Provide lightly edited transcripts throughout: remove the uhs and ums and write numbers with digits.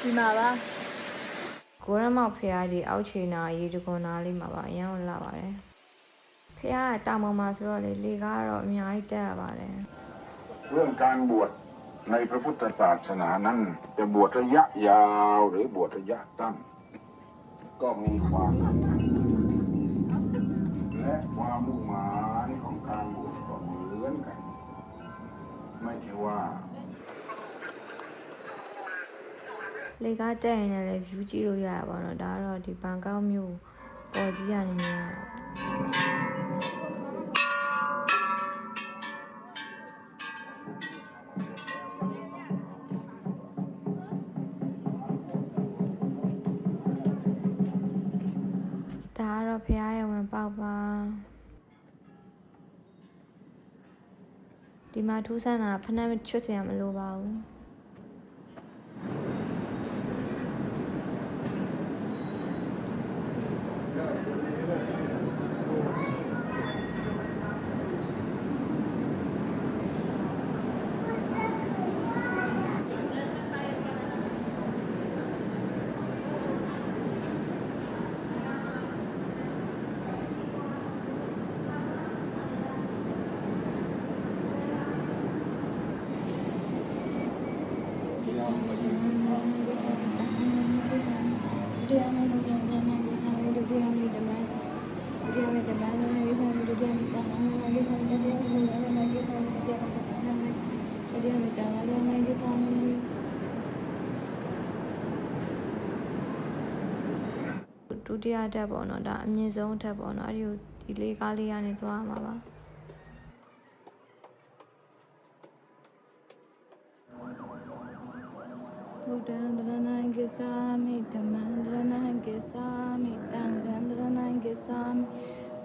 ဒီမှာပါကိုရမောက်ဖះဒီအောက်ချေနာရေတခွန်နာလေးမှာပါအရင်ကလာပါတယ်ဖះကတာမုံမှာဆိုတော့လေကတော့အများကြီးတက်ရပါတယ်เรื่องการบวชในพระพุทธศาสนานั้นจะบวชระยะยาวหรือบวชระยะสั้นก็มีความและความมุ่งหมายของการบวชก็เหมือนกันไม่ใช่ว่าလေကားတက်ရင်လည်း view ကြည့်လို့ရပါတော့ဒါကတော့ဒီဘန်ကောက်မြို့ပေါ်ကြီးကနေမြင်ရတော့ဒါကတော့ဖះရဲ့ဝင်ပေါက်ပါဒီမှာထူးဆန်းတာဖနှက်ချွတ်စရာမလိုပါဘူးဒုတိယတက်ပေါ့နော်ဒါအမြင့်ဆုံးတက်ပေါ့နော်အဲ့ဒီလေးကားလေးကနေသွားမှာပါဗုဒ္ဓံတရဏံကိသာမိဓမ္မံတရဏံကိသာမိသံဃံတရဏံကိသာမိ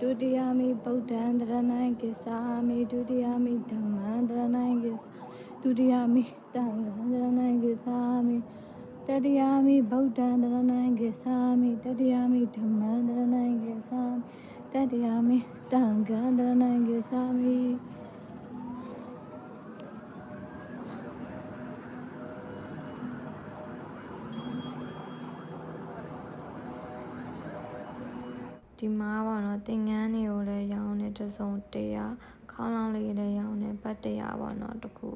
ဒုတိယမိဗုဒ္ဓံတရဏံကိသာမိဒုတိယမိဓမ္မံတရဏံကိသာဒုတိယမိသံဃံတရဏံကိသာမိတတိယမိဗုဒ္ဓံတရဏံကိသာမိတတိယမိဓမ္မံတရဏံကိသာမိတတိယမိသံဃံတရဏံကိသာမိဒီမှာပေါ့နော်သင်္ကန်းတွေကိုလည်းရောင်းနေတစ်စုံ100ခေါင်းလောင်းလေးလည်းရောင်းနေဘတ်100ပေါ့နော်တခု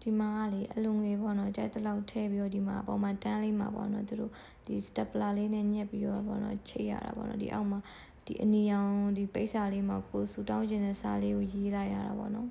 ဒီမှာကလေအလုံငွေပေါ့နော်ကြိုက်တဲ့လောက်ထည့်ပြီးတော့ဒီမှာအပေါ်မှာတန်းလေးမှာပေါ့နော်သူတို့ဒီ stapler လေးနဲ့ညက်ပြီးတော့ပေါ့နော်ချိတ်ရတာပေါ့နော်ဒီအောက်မှာဒီအနီရောင်ဒီပိတ်စာလေးမှာကိုဆူတောင်းခြင်းတဲ့စာလေးကိုရေးလိုက်ရတာပေါ့နော်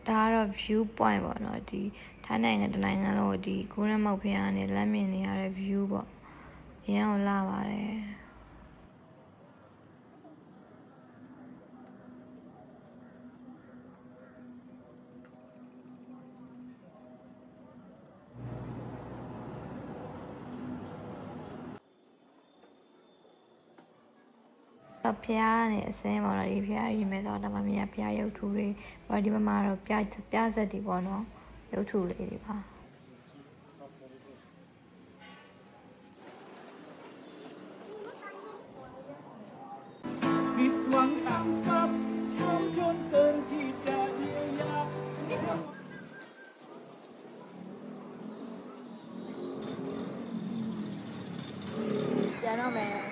ဒါကတော့ view point ပေါ့နော်ဒီထိုင်းနိုင်ငံတစ်နိုင်ငံလုံးကိုဒီကိုရမောက်ဖျားကနေလမ်းမြင်နေရတဲ့ view ပေါ့အရင်ကလာပါတယ်တော့ဖျားနဲ့အစင်းပေါ့နော်ဒီဖျားရင်မဲ့တော့ဒါမှမရဖျားရုပ်ထုတွေပေါ့ဒီဘက်မှာတော့ပြဆက်တွေပေါ့နော်ရုပ်ထုလေးတွေပါ ำซ้ำช้ำจนเกินที่จะเยียวยา ပြန်တော့မယ်